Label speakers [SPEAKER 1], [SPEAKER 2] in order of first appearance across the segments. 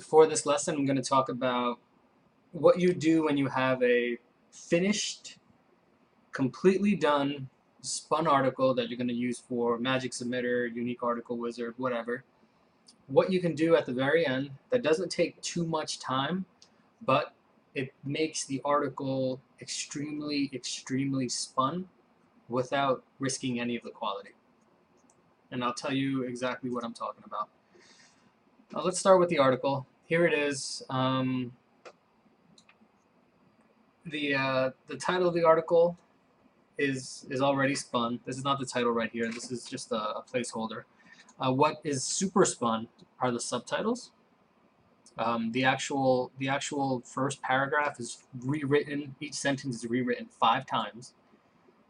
[SPEAKER 1] For this lesson, I'm going to talk about what you do when you have a finished, completely done, spun article that you're going to use for Magic Submitter, Unique Article Wizard, whatever. What you can do at the very end that doesn't take too much time, but it makes the article extremely, extremely spun without risking any of the quality. And I'll tell you exactly what I'm talking about. Let's start with the article. Here it is. The title of the article is already spun. This is not the title right here. This is just a placeholder. What is super spun are the subtitles. The actual first paragraph is rewritten. Each sentence is rewritten 5 times.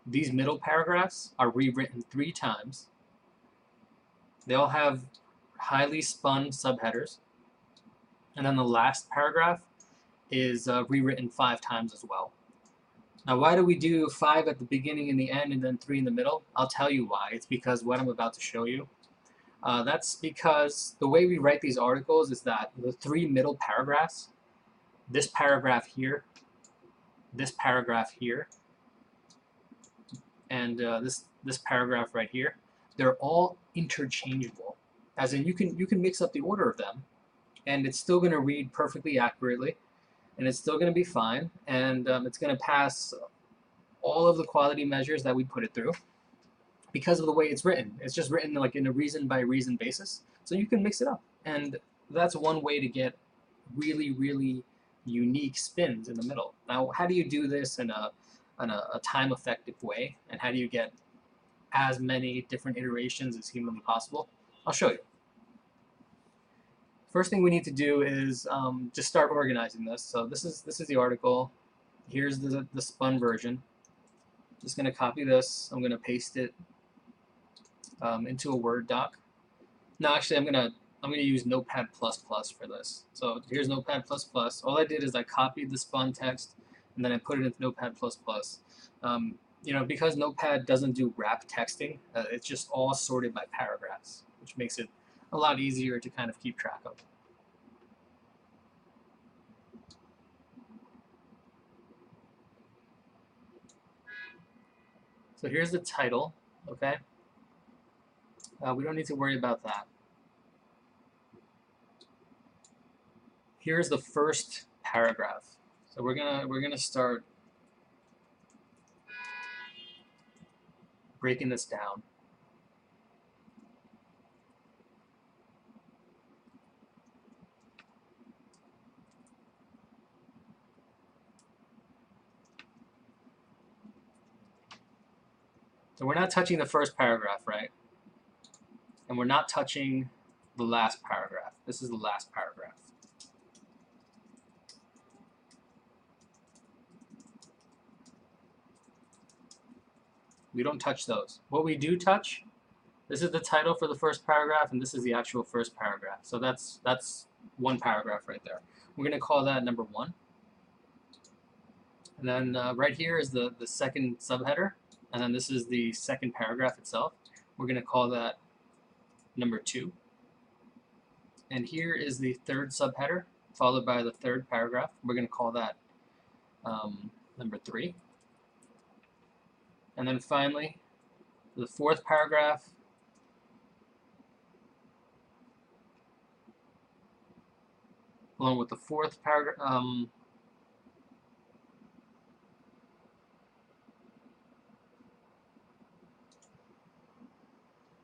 [SPEAKER 1] These middle paragraphs are rewritten 3 times. They all have highly spun subheaders, and then the last paragraph is rewritten 5 times as well. Now, why do we do 5 at the beginning and the end and then 3 in the middle? I'll tell you why. It's because what I'm about to show you. That's because the way we write these articles is that the 3 middle paragraphs, this paragraph here, this paragraph here, and this paragraph right here, they're all interchangeable. As in, you can mix up the order of them, and it's still going to read perfectly accurately, and it's still going to be fine, and it's going to pass all of the quality measures that we put it through because of the way it's written. It's just written like in a reason by reason basis, so you can mix it up, and that's one way to get really, really unique spins in the middle. Now, how do you do this in a time-effective way, and how do you get as many different iterations as humanly possible? I'll show you. First thing we need to do is just start organizing this. So this is the article. Here's the spun version. Just going to copy this. I'm going to paste it into a Word doc. No, actually, I'm gonna use Notepad++ for this. So here's Notepad++. All I did is I copied the spun text and then I put it into Notepad++. Because Notepad doesn't do wrap texting, it's just all sorted by paragraphs, which makes it a lot easier to kind of keep track of. So here's the title, okay? We don't need to worry about that. Here's the first paragraph. So we're gonna start breaking this down. So we're not touching the first paragraph, right? And we're not touching the last paragraph. This is the last paragraph. We don't touch those. What we do touch, this is the title for the first paragraph, and this is the actual first paragraph. So that's one paragraph right there. We're going to call that number 1. And then right here is the second subheader, and then this is the second paragraph itself. We're going to call that number 2. And here is the third subheader, followed by the third paragraph. We're going to call that number 3. And then finally, the fourth paragraph, along with the fourth paragraph,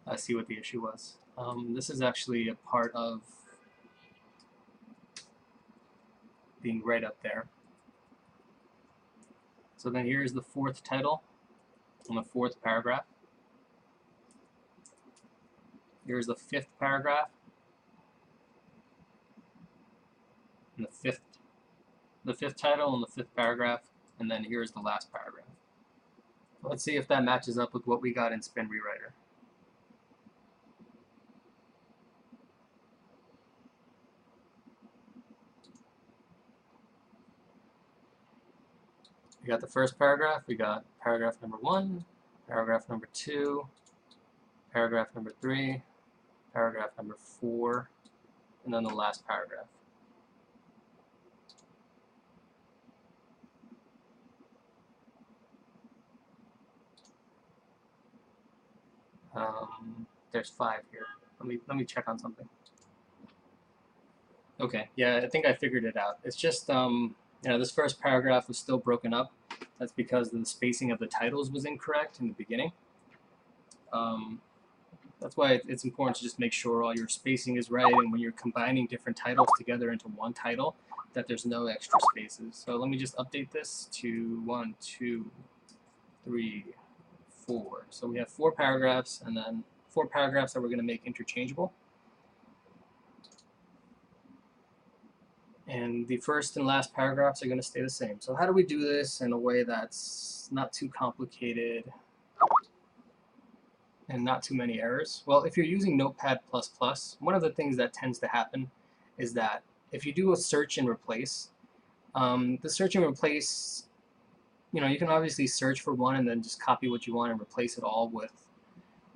[SPEAKER 1] I see what the issue was. This is actually a part of being right up there. So then here's the fourth title on the fourth paragraph. Here's the fifth paragraph, and the fifth title and the fifth paragraph, and then here's the last paragraph. Let's see if that matches up with what we got in Spin Rewriter. We got the first paragraph, we got paragraph number 1, paragraph number 2, paragraph number 3, paragraph number 4, and then the last paragraph. There's 5 here. Let me check on something. Okay, yeah, I think I figured it out. It's just this first paragraph was still broken up. That's because the spacing of the titles was incorrect in the beginning. Um, that's why it's important to just make sure all your spacing is right, and when you're combining different titles together into one title, that there's no extra spaces. So let me just update this to 1, 2, 3, 4. So we have 4 paragraphs, and then 4 paragraphs that we're going to make interchangeable. And the first and last paragraphs are going to stay the same. So how do we do this in a way that's not too complicated and not too many errors? Well, if you're using Notepad++, one of the things that tends to happen is that if you do a search and replace, the search and replace, you can obviously search for one and then just copy what you want and replace it all with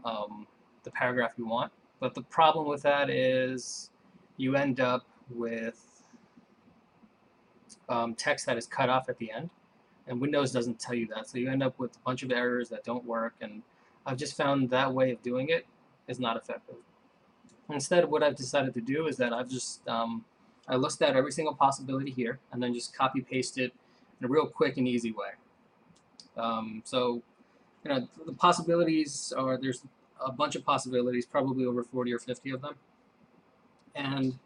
[SPEAKER 1] the paragraph you want. But the problem with that is you end up with text that is cut off at the end, and Windows doesn't tell you that, so you end up with a bunch of errors that don't work, and I've just found that way of doing it is not effective. Instead, what I've decided to do is that I've just I listed out every single possibility here, and then just copy paste it in a real quick and easy way. So the possibilities are, there's a bunch of possibilities, probably over 40 or 50 of them, and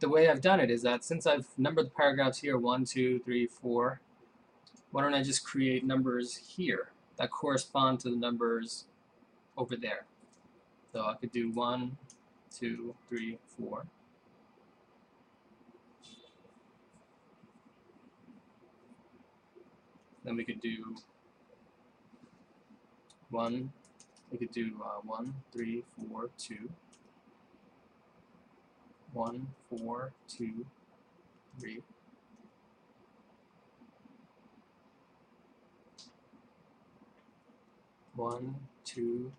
[SPEAKER 1] the way I've done it is that since I've numbered the paragraphs here, 1, 2, 3, 4, why don't I just create numbers here that correspond to the numbers over there? So I could do 1, 2, 3, 4. Then we could do 1, we could do 1, 3, 4, 2. 1, 4, 2, 3. 1, 2,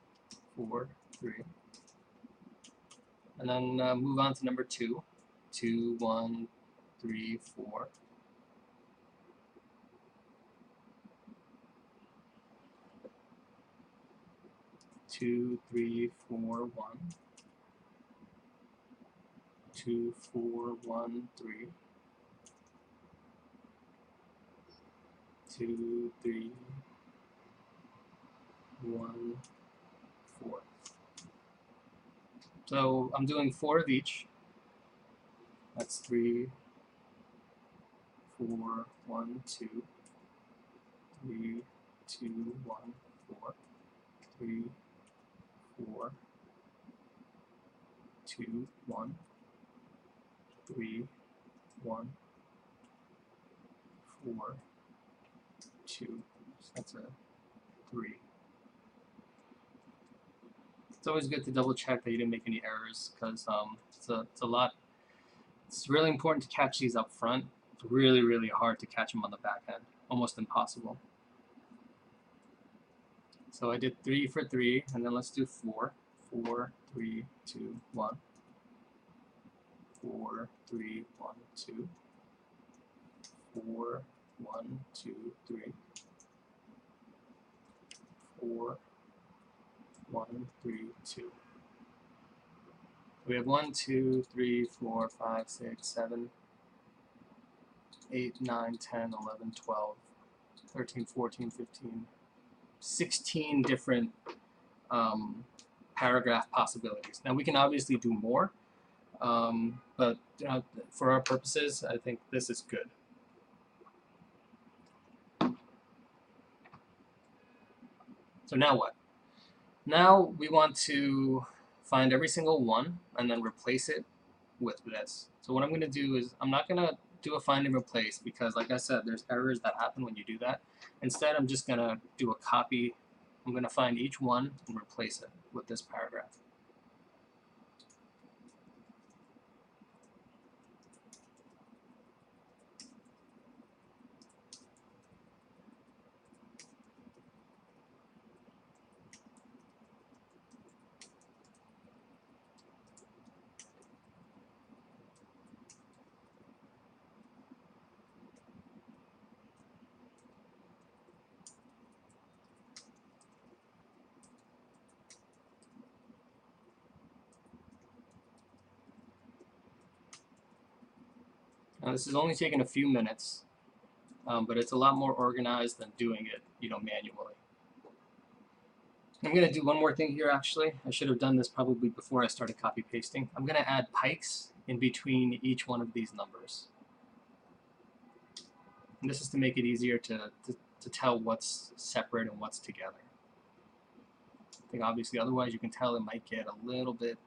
[SPEAKER 1] 4, 3. And then move on to number 2. 2, 1, 3, 4. 2, 3, 4, 1. 2, 4, 1, 3. 2, 3, 1, 4. So I'm doing 4 of each. That's 3, 4, 1, 2. 3, 2, 1, 4. 3, 4, 2, 1. 3, 1, 4, 2. So that's a 3. It's always good to double check that you didn't make any errors, because it's a lot. It's really important to catch these up front. It's really, really hard to catch them on the back end. Almost impossible. So I did 3 for 3, and then let's do 4. 4, 3, 2, 1. 4, 3, 1, 2. 4, 1, 2, 3. 4, 1, 3, 2. We have 1, 2, 3, 4, 5, 6, 7, 8, 9, 10, 11, 12, 13, 14, 15, 16 different paragraph possibilities. Now we can obviously do more, but for our purposes, I think this is good. So now what? Now we want to find every single one and then replace it with this. So what I'm going to do is, I'm not going to do a find and replace, because like I said, there's errors that happen when you do that. Instead, I'm just going to do a copy. I'm going to find each one and replace it with this paragraph. Now this is only taking a few minutes, but it's a lot more organized than doing it, manually. I'm going to do one more thing here, actually. I should have done this probably before I started copy pasting. I'm going to add pikes in between each one of these numbers. And this is to make it easier to tell what's separate and what's together. I think obviously otherwise you can tell it might get a little bit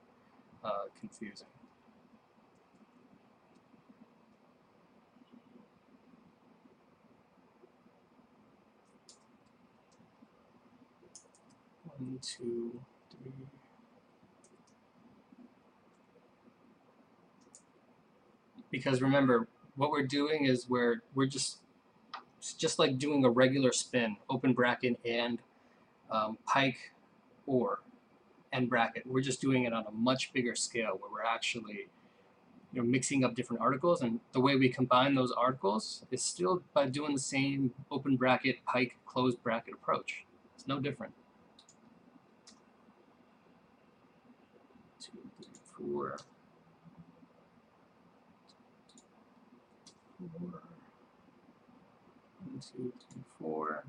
[SPEAKER 1] confusing. One, two, three. Because remember, what we're doing is we're just like doing a regular spin, open bracket and pike or end bracket. We're just doing it on a much bigger scale where we're actually mixing up different articles, and the way we combine those articles is still by doing the same open bracket, pike, closed bracket approach. It's no different. 2, 3, 4. 4. 1, 2, 3, 4.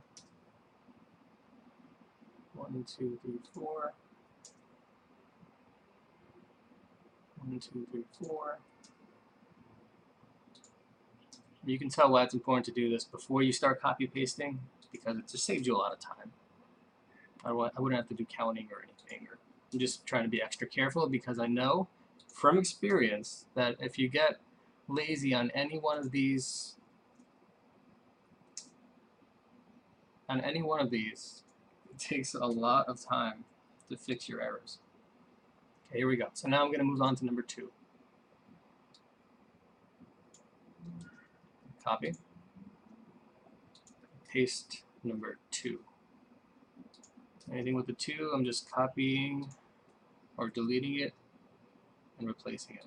[SPEAKER 1] 1, 2, 3, 4. 1, 2, 3, 4. You can tell why it's important to do this before you start copy pasting, because it just saves you a lot of time. I wouldn't have to do counting or anything. I'm just trying to be extra careful because I know from experience that if you get lazy on any one of these, it takes a lot of time to fix your errors. Okay, here we go. So now I'm going to move on to number 2. Copy. Paste number 2. Anything with the 2, I'm just copying or deleting it and replacing it.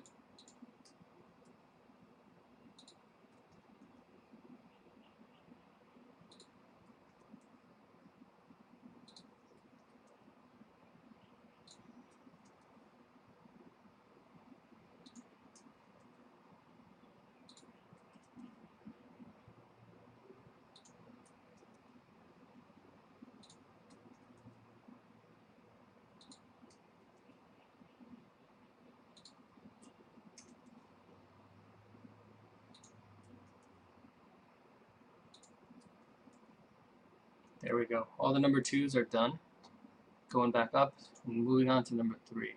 [SPEAKER 1] There we go. All the number 2s are done. Going back up and moving on to number 3.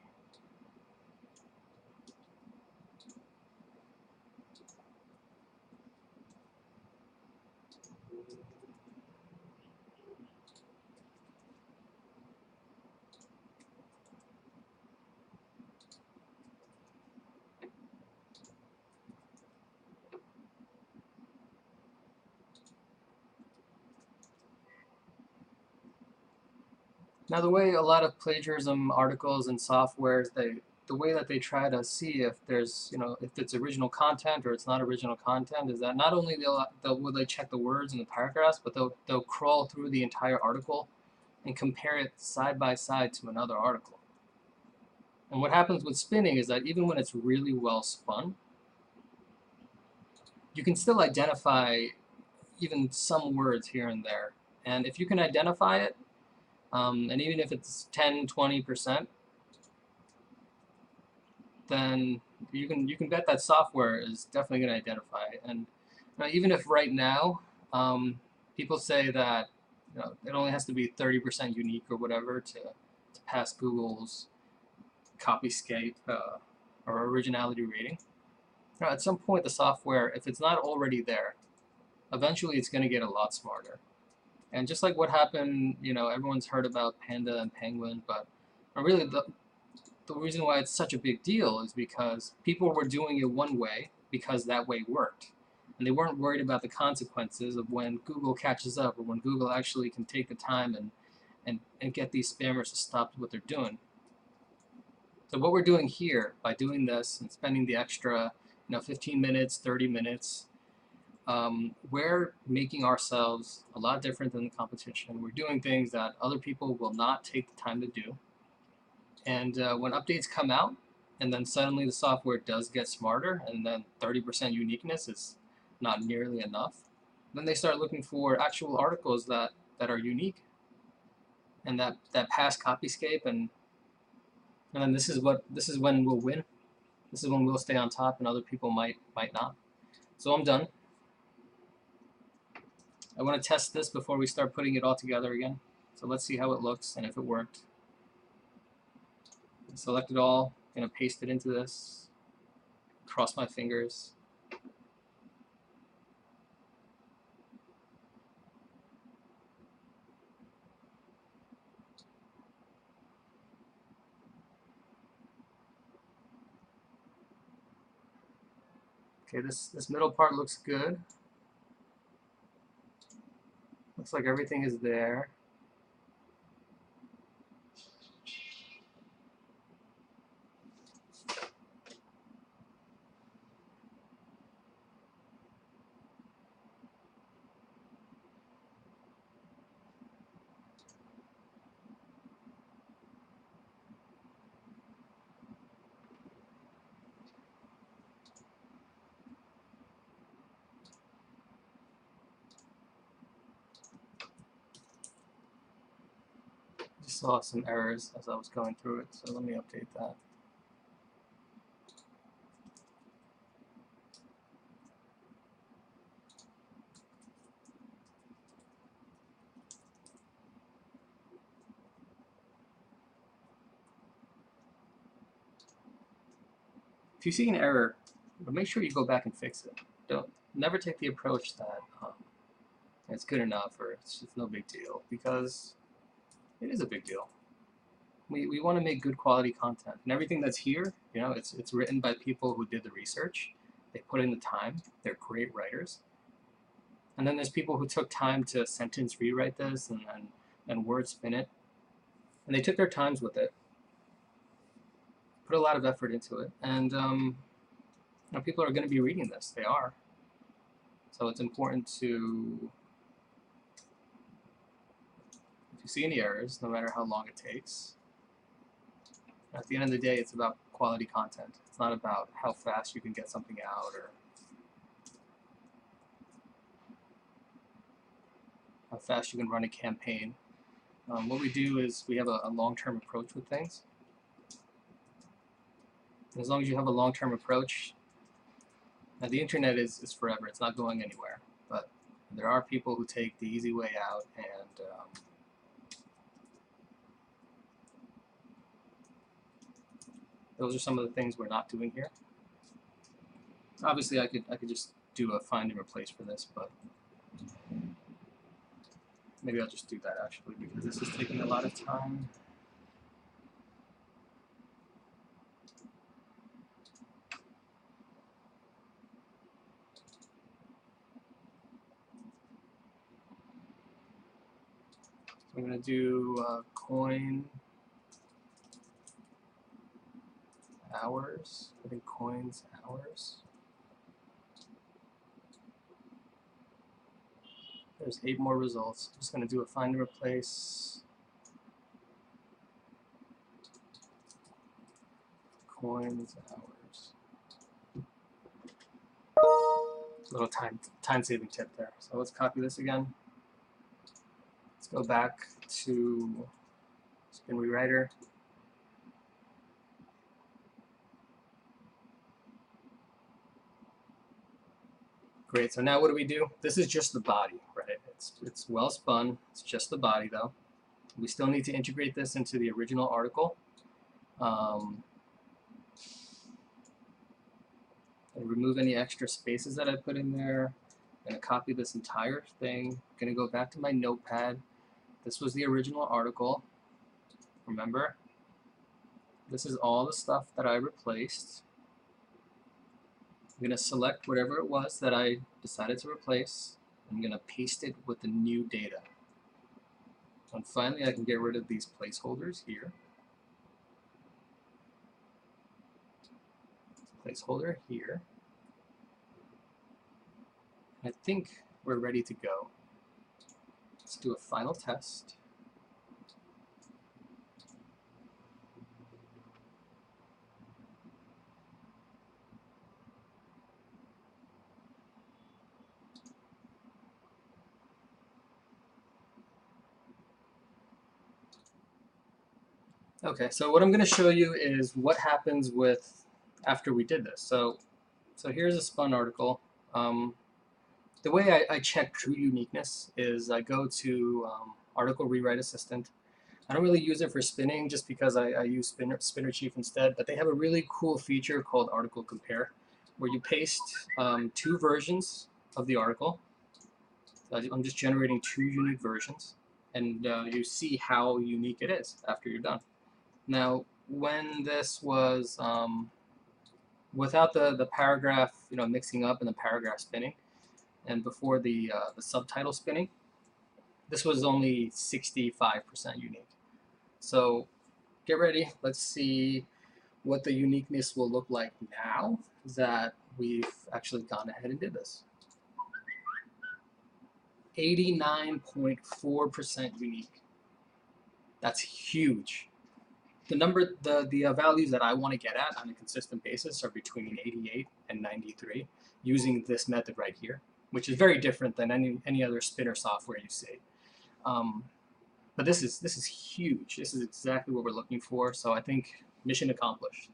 [SPEAKER 1] Now, the way a lot of plagiarism articles and softwares, the way that they try to see if there's, if it's original content or it's not original content, is that not only will they check the words in the paragraphs, but they'll crawl through the entire article and compare it side by side to another article. And what happens with spinning is that even when it's really well spun, you can still identify even some words here and there. And if you can identify it, and even if it's 10, 20%, then you can bet that software is definitely going to identify it. And even if right now people say that it only has to be 30% unique or whatever to pass Google's copyscape or originality rating, at some point the software, if it's not already there, eventually it's going to get a lot smarter. And just like what happened, everyone's heard about Panda and Penguin, but really the reason why it's such a big deal is because people were doing it one way because that way worked. And they weren't worried about the consequences of when Google catches up or when Google actually can take the time and get these spammers to stop what they're doing. So what we're doing here, by doing this and spending the extra 15 minutes, 30 minutes, we're making ourselves a lot different than the competition. We're doing things that other people will not take the time to do. And when updates come out, and then suddenly the software does get smarter, and then 30% uniqueness is not nearly enough. Then they start looking for actual articles that are unique and that pass copyscape, and then this is when we'll win. This is when we'll stay on top, and other people might not. So I'm done. I want to test this before we start putting it all together again. So let's see how it looks and if it worked. Select it all, gonna paste it into this. Cross my fingers. Okay, this middle part looks good. Looks like everything is there. Just saw some errors as I was going through it, so let me update that. If you see an error, make sure you go back and fix it. Never take the approach that it's good enough or it's just no big deal, because it is a big deal. We want to make good quality content, and everything that's here, you know, it's written by people who did the research. They put in the time. They're great writers. And then there's people who took time to sentence rewrite this and word spin it, and they took their times with it. Put a lot of effort into it, and you know, people are going to be reading this. They are. So it's important to, if you see any errors, no matter how long it takes, at the end of the day, it's about quality content. It's not about how fast you can get something out or how fast you can run a campaign. What we do is we have a long-term approach with things. And as long as you have a long-term approach, now the internet is forever. It's not going anywhere. But there are people who take the easy way out, and those are some of the things we're not doing here. Obviously, I could just do a find and replace for this, but maybe I'll just do that actually, because this is taking a lot of time. So I'm going to do coin hours. I think coins hours. There's 8 more results. I'm just going to do a find and replace. Coins hours. Little time saving tip there. So let's copy this again. Let's go back to Spin Rewriter. Great, so now what do? This is just the body, right? It's well spun. It's just the body though. We still need to integrate this into the original article. And remove any extra spaces that I put in there. I'm going to copy this entire thing. I'm going to go back to my notepad. This was the original article. Remember? This is all the stuff that I replaced. I'm going to select whatever it was that I decided to replace. I'm going to paste it with the new data. And finally, I can get rid of these placeholders here. Placeholder here. I think we're ready to go. Let's do a final test. Okay, so what I'm going to show you is what happens with after we did this. So here's a Spun article. Um, the way I check true uniqueness is I go to Article Rewrite Assistant. I don't really use it for spinning just because I use Spinner Chief instead, but they have a really cool feature called Article Compare, where you paste two versions of the article. I'm just generating two unique versions, and you see how unique it is after you're done. Now, when this was without the paragraph, mixing up and the paragraph spinning, and before the subtitle spinning, this was only 65% unique. So get ready. Let's see what the uniqueness will look like now that we've actually gone ahead and did this. 89.4% unique. That's huge. The values that I want to get at on a consistent basis are between 88 and 93 using this method right here, which is very different than any other spinner software you see. But this is huge. This is exactly what we're looking for. So I think mission accomplished.